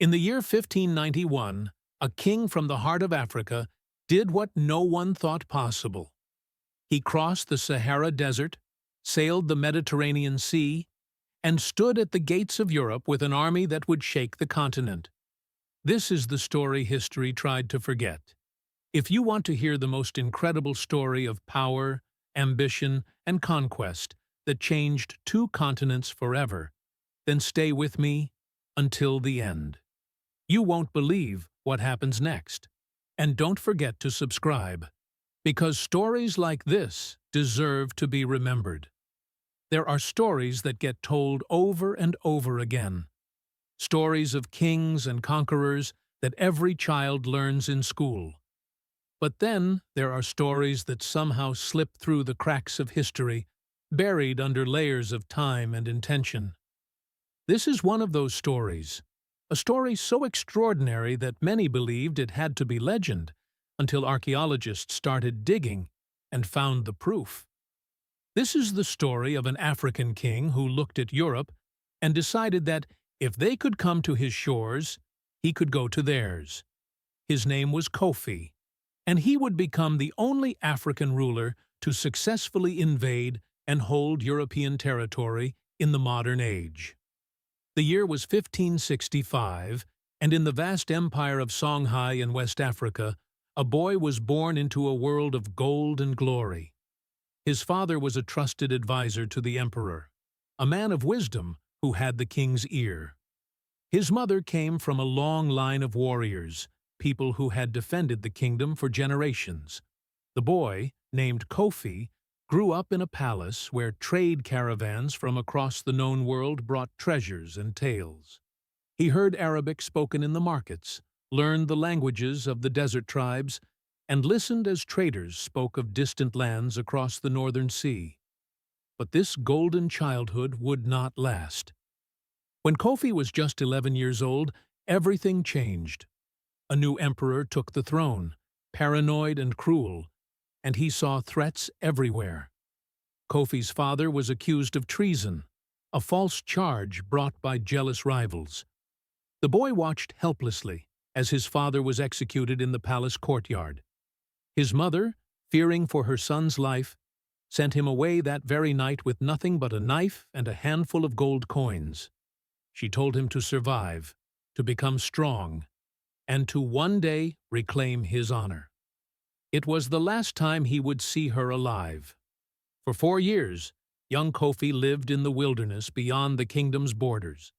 In the year 1591, a king from the heart of Africa did what no one thought possible. He crossed the Sahara Desert, sailed the Mediterranean Sea, and stood at the gates of Europe with an army that would shake the continent. This is the story history tried to forget. If you want to hear the most incredible story of power, ambition, and conquest that changed two continents forever, then stay with me until the end. You won't believe what happens next. And don't forget to subscribe, because stories like this deserve to be remembered. There are stories that get told over and over again. Stories of kings and conquerors that every child learns in school. But then there are stories that somehow slip through the cracks of history, buried under layers of time and intention. This is one of those stories, a story so extraordinary that many believed it had to be legend, until archaeologists started digging and found the proof. This is the story of an African king who looked at Europe and decided that if they could come to his shores, he could go to theirs. His name was Kofi, and he would become the only African ruler to successfully invade and hold European territory in the modern age. The year was 1565, and in the vast empire of Songhai in West Africa, a boy was born into a world of gold and glory. His father was a trusted advisor to the emperor, a man of wisdom who had the king's ear. His mother came from a long line of warriors, people who had defended the kingdom for generations. The boy, named Kofi, grew up in a palace where trade caravans from across the known world brought treasures and tales. He heard Arabic spoken in the markets, learned the languages of the desert tribes, and listened as traders spoke of distant lands across the northern sea. But this golden childhood would not last. When Kofi was just 11 years old, everything changed. A new emperor took the throne, paranoid and cruel, and he saw threats everywhere. Kofi's father was accused of treason, a false charge brought by jealous rivals. The boy watched helplessly as his father was executed in the palace courtyard. His mother, fearing for her son's life, sent him away that very night with nothing but a knife and a handful of gold coins. She told him to survive, to become strong, and to one day reclaim his honor. It was the last time he would see her alive. For 4 years, young Kofi lived in the wilderness beyond the kingdom's borders.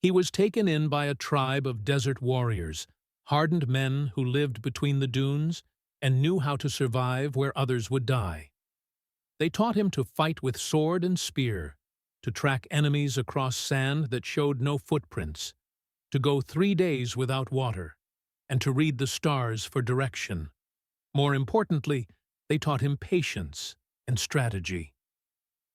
He was taken in by a tribe of desert warriors, hardened men who lived between the dunes and knew how to survive where others would die. They taught him to fight with sword and spear, to track enemies across sand that showed no footprints, to go 3 days without water, and to read the stars for direction. More importantly, they taught him patience and strategy.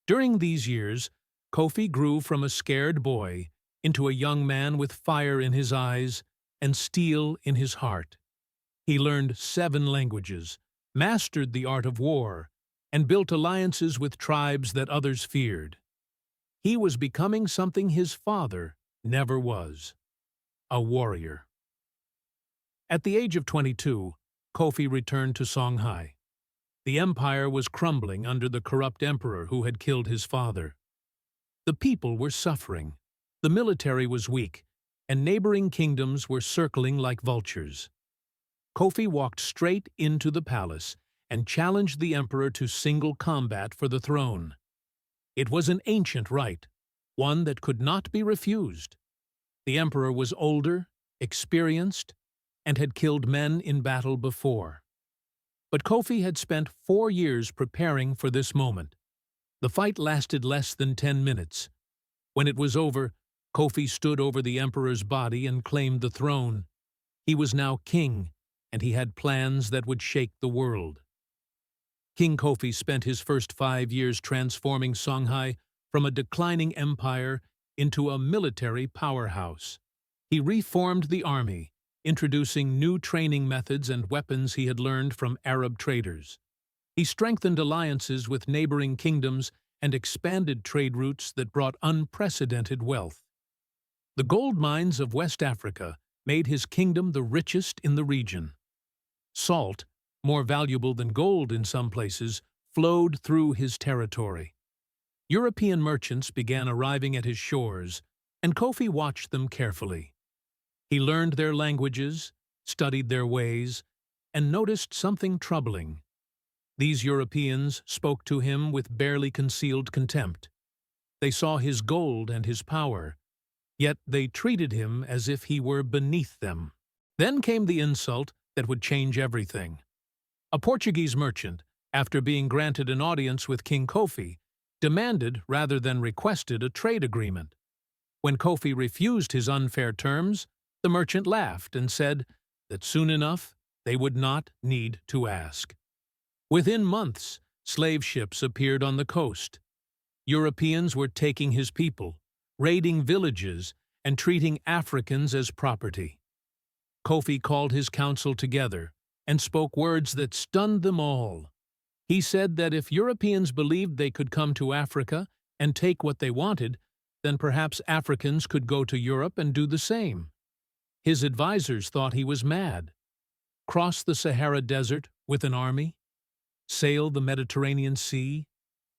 During these years, Kofi grew from a scared boy into a young man with fire in his eyes and steel in his heart. He learned 7 languages, mastered the art of war, and built alliances with tribes that others feared. He was becoming something his father never was: a warrior. At the age of 22, Kofi returned to Songhai. The empire was crumbling under the corrupt emperor who had killed his father. The people were suffering, the military was weak, and neighboring kingdoms were circling like vultures. Kofi walked straight into the palace and challenged the emperor to single combat for the throne. It was an ancient right, one that could not be refused. The emperor was older, experienced, and had killed men in battle before. But Kofi had spent 4 years preparing for this moment. The fight lasted less than 10 minutes. When it was over, Kofi stood over the emperor's body and claimed the throne. He was now king, and he had plans that would shake the world. King Kofi spent his first 5 years transforming Songhai from a declining empire into a military powerhouse. He reformed the army, introducing new training methods and weapons he had learned from Arab traders. He strengthened alliances with neighboring kingdoms and expanded trade routes that brought unprecedented wealth. The gold mines of West Africa made his kingdom the richest in the region. Salt, more valuable than gold in some places, flowed through his territory. European merchants began arriving at his shores, and Kofi watched them carefully. He learned their languages, studied their ways, and noticed something troubling. These Europeans spoke to him with barely concealed contempt. They saw his gold and his power, yet they treated him as if he were beneath them. Then came the insult that would change everything. A Portuguese merchant, after being granted an audience with King Kofi, demanded rather than requested a trade agreement. When Kofi refused his unfair terms, the merchant laughed and said that soon enough they would not need to ask. Within months, slave ships appeared on the coast. Europeans were taking his people, raiding villages, and treating Africans as property. Kofi called his council together and spoke words that stunned them all. He said that if Europeans believed they could come to Africa and take what they wanted, then perhaps Africans could go to Europe and do the same. His advisors thought he was mad. Cross the Sahara Desert with an army? Sail the Mediterranean Sea?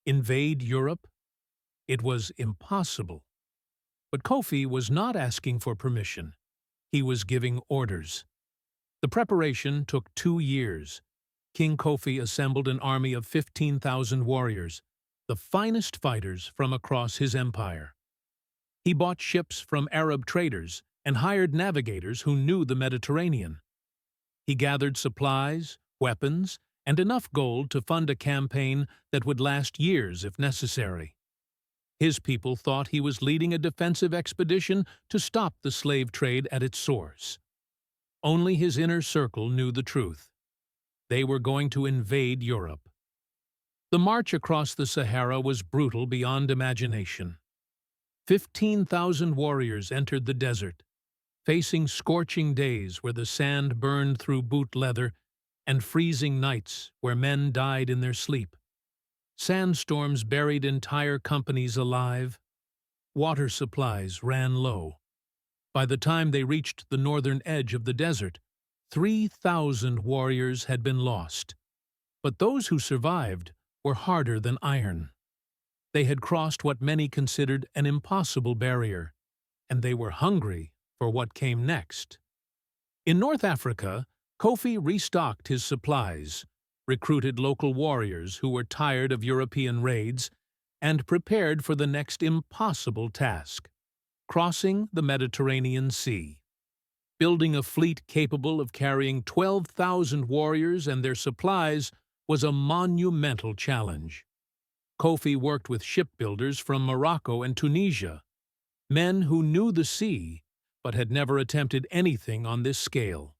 Invade Europe? It was impossible. But Kofi was not asking for permission. He was giving orders. The preparation took 2 years. King Kofi assembled an army of 15,000 warriors, the finest fighters from across his empire. He bought ships from Arab traders and hired navigators who knew the Mediterranean. He gathered supplies, weapons, and enough gold to fund a campaign that would last years if necessary. His people thought he was leading a defensive expedition to stop the slave trade at its source. Only his inner circle knew the truth. They were going to invade Europe. The march across the Sahara was brutal beyond imagination. 15,000 warriors entered the desert, facing scorching days where the sand burned through boot leather and freezing nights where men died in their sleep. Sandstorms buried entire companies alive. Water supplies ran low. By the time they reached the northern edge of the desert, 3,000 warriors had been lost. But those who survived were harder than iron. They had crossed what many considered an impossible barrier, and they were hungry for what came next. In North Africa, Kofi restocked his supplies, recruited local warriors who were tired of European raids, and prepared for the next impossible task: crossing the Mediterranean Sea. Building a fleet capable of carrying 12,000 warriors and their supplies was a monumental challenge. Kofi worked with shipbuilders from Morocco and Tunisia, men who knew the sea but had never attempted anything on this scale.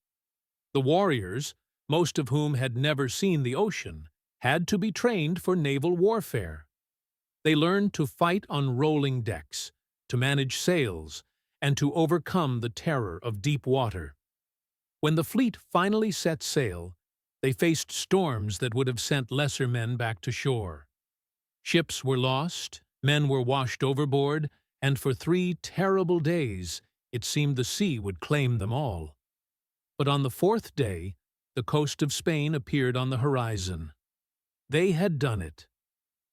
The warriors, most of whom had never seen the ocean, had to be trained for naval warfare. They learned to fight on rolling decks, to manage sails, and to overcome the terror of deep water. When the fleet finally set sail, they faced storms that would have sent lesser men back to shore. Ships were lost, men were washed overboard, and for 3 terrible days it seemed the sea would claim them all. But on the 4th day, the coast of Spain appeared on the horizon. They had done it.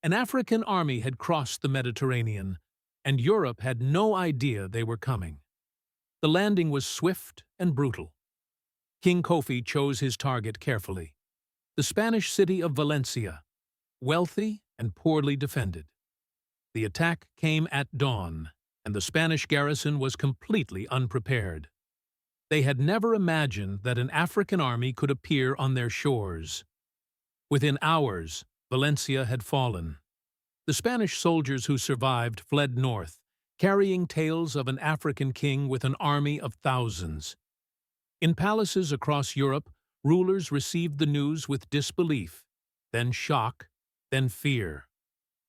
An African army had crossed the Mediterranean, and Europe had no idea they were coming. The landing was swift and brutal. King Kofi chose his target carefully: the Spanish city of Valencia, wealthy and poorly defended. The attack came at dawn, and the Spanish garrison was completely unprepared. They had never imagined that an African army could appear on their shores. Within hours, Valencia had fallen. The Spanish soldiers who survived fled north, carrying tales of an African king with an army of thousands. In palaces across Europe, rulers received the news with disbelief, then shock, then fear.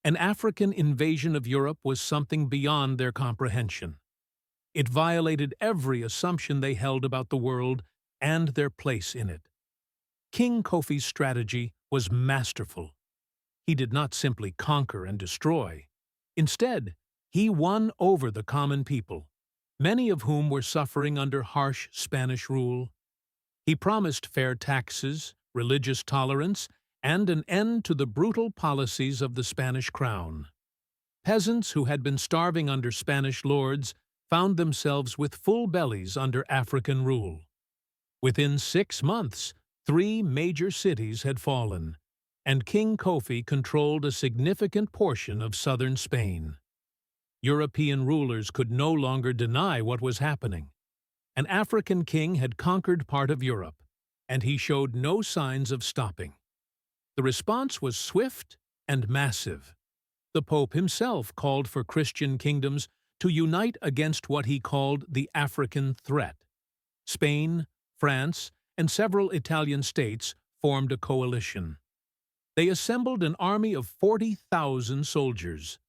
An African invasion of Europe was something beyond their comprehension. It violated every assumption they held about the world and their place in it. King Kofi's strategy was masterful. He did not simply conquer and destroy. Instead, he won over the common people, many of whom were suffering under harsh Spanish rule. He promised fair taxes, religious tolerance, and an end to the brutal policies of the Spanish crown. Peasants who had been starving under Spanish lords found themselves with full bellies under African rule. Within 6 months, 3 major cities had fallen, and King Kofi controlled a significant portion of southern Spain. European rulers could no longer deny what was happening. An African king had conquered part of Europe, and he showed no signs of stopping. The response was swift and massive. The Pope himself called for Christian kingdoms to unite against what he called the African threat. Spain, France, and several Italian states formed a coalition. They assembled an army of 40,000 soldiers,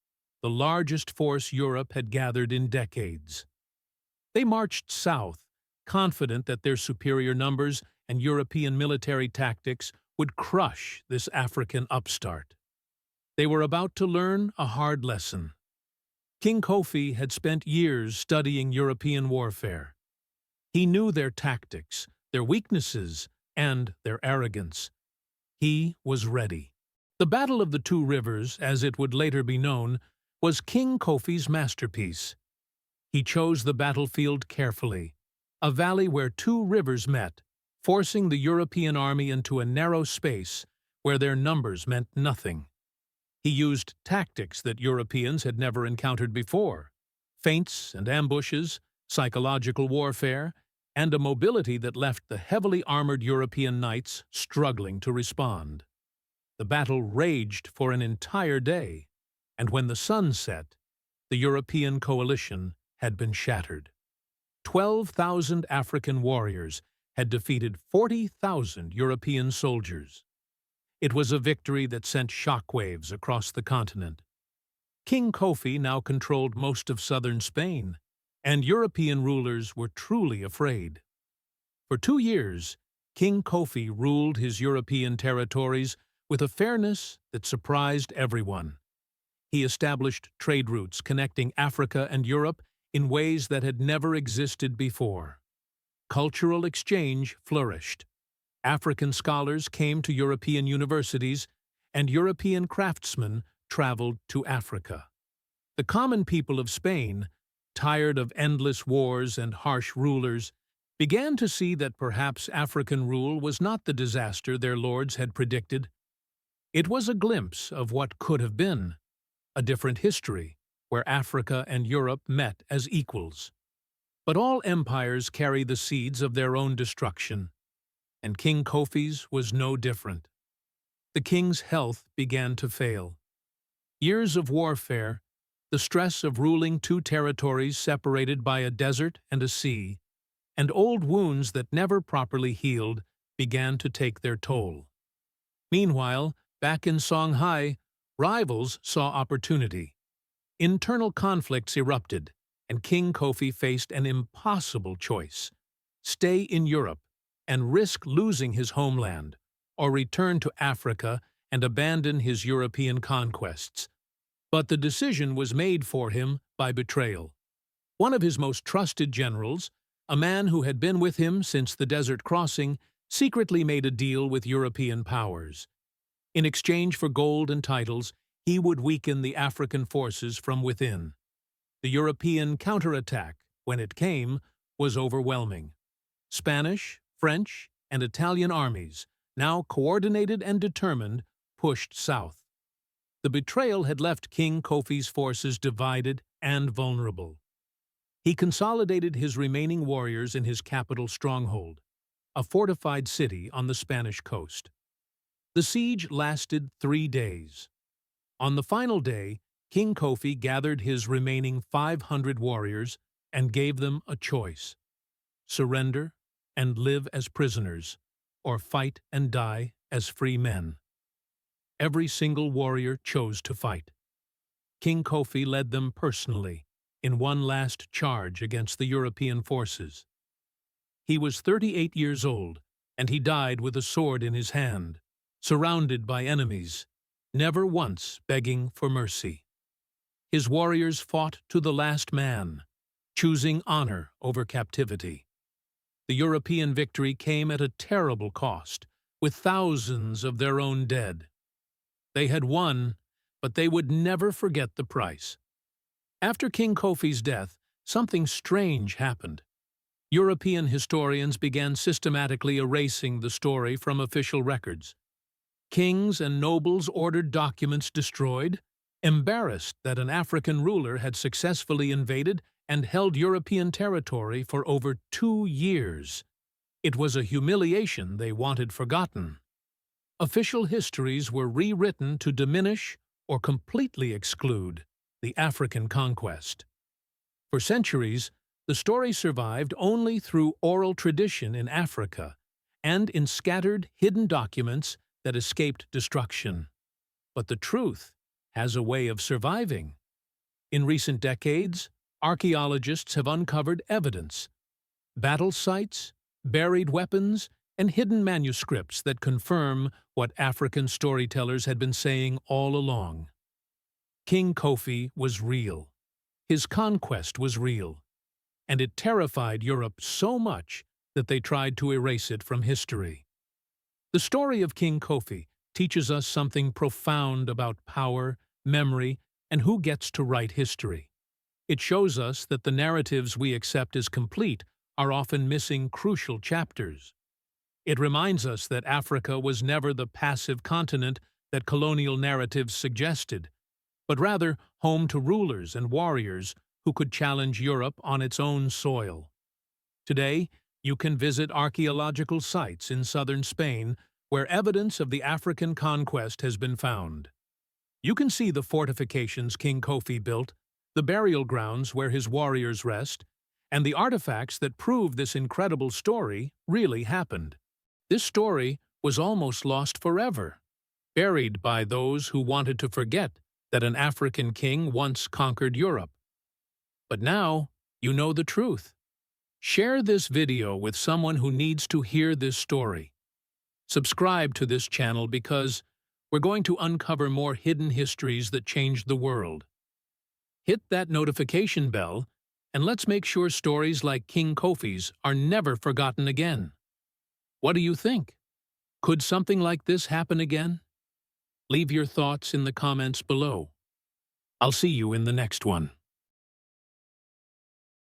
the largest force Europe had gathered in decades. They marched south, confident that their superior numbers and European military tactics would crush this African upstart. They were about to learn a hard lesson. King Kofi had spent years studying European warfare. He knew their tactics, their weaknesses, and their arrogance. He was ready. The Battle of the Two Rivers, as it would later be known, was King Kofi's masterpiece. He chose the battlefield carefully, a valley where 2 rivers met, forcing the European army into a narrow space where their numbers meant nothing. He used tactics that Europeans had never encountered before: feints and ambushes, psychological warfare, and a mobility that left the heavily armored European knights struggling to respond. The battle raged for an entire day, and when the sun set, the European coalition had been shattered. 12,000 African warriors had defeated 40,000 European soldiers. It was a victory that sent shockwaves across the continent. King Kofi now controlled most of southern Spain, and European rulers were truly afraid. For 2 years, King Kofi ruled his European territories with a fairness that surprised everyone. He established trade routes connecting Africa and Europe in ways that had never existed before. Cultural exchange flourished. African scholars came to European universities, and European craftsmen traveled to Africa. The common people of Spain, tired of endless wars and harsh rulers, began to see that perhaps African rule was not the disaster their lords had predicted. It was a glimpse of what could have been, a different history, where Africa and Europe met as equals. But all empires carry the seeds of their own destruction, and King Kofi's was no different. The king's health began to fail. Years of warfare, the stress of ruling 2 territories separated by a desert and a sea, and old wounds that never properly healed began to take their toll. Meanwhile, back in Songhai, rivals saw opportunity. Internal conflicts erupted, and King Kofi faced an impossible choice: stay in Europe and risk losing his homeland, or return to Africa and abandon his European conquests. But the decision was made for him by Betrayal. One of his most trusted generals, a man who had been with him since the desert crossing, secretly made a deal with European powers. In exchange for gold and titles, he would weaken the African forces from within. The European counterattack, when it came, was overwhelming. Spanish, French, and Italian armies, now coordinated and determined, pushed south. The betrayal had left King Kofi's forces divided and vulnerable. He consolidated his remaining warriors in his capital stronghold, a fortified city on the Spanish coast. The siege lasted 3 days. On the final day, King Kofi gathered his remaining 500 warriors and gave them a choice: surrender and live as prisoners, or fight and die as free men. Every single warrior chose to fight. King Kofi led them personally in one last charge against the European forces. He was 38 years old, and he died with a sword in his hand, surrounded by enemies, never once begging for mercy. His warriors fought to the last man, choosing honor over captivity. The European victory came at a terrible cost, with thousands of their own dead. They had won, but they would never forget the price. After King Kofi's death, something strange happened. European historians began systematically erasing the story from official records. Kings and nobles ordered documents destroyed, embarrassed that an African ruler had successfully invaded and held European territory for over 2 years. It was a humiliation they wanted forgotten. Official histories were rewritten to diminish or completely exclude the African conquest. For centuries, the story survived only through oral tradition in Africa and in scattered, hidden documents that escaped destruction. But the truth has a way of surviving. In recent decades, archaeologists have uncovered evidence, battle sites, buried weapons, and hidden manuscripts that confirm what African storytellers had been saying all along. King Kofi was real. His conquest was real. And it terrified Europe so much that they tried to erase it from history. The story of King Kofi teaches us something profound about power, memory, and who gets to write history. It shows us that the narratives we accept as complete are often missing crucial chapters. It reminds us that Africa was never the passive continent that colonial narratives suggested, but rather home to rulers and warriors who could challenge Europe on its own soil. Today, you can visit archaeological sites in southern Spain where evidence of the African conquest has been found. You can see the fortifications King Kofi built, the burial grounds where his warriors rest, and the artifacts that prove this incredible story really happened. This story was almost lost forever, buried by those who wanted to forget that an African king once conquered Europe. But now, you know the truth. Share this video with someone who needs to hear this story. Subscribe to this channel because we're going to uncover more hidden histories that changed the world. Hit that notification bell, and let's make sure stories like King Kofi's are never forgotten again. What do you think? Could something like this happen again? Leave your thoughts in the comments below. I'll see you in the next one.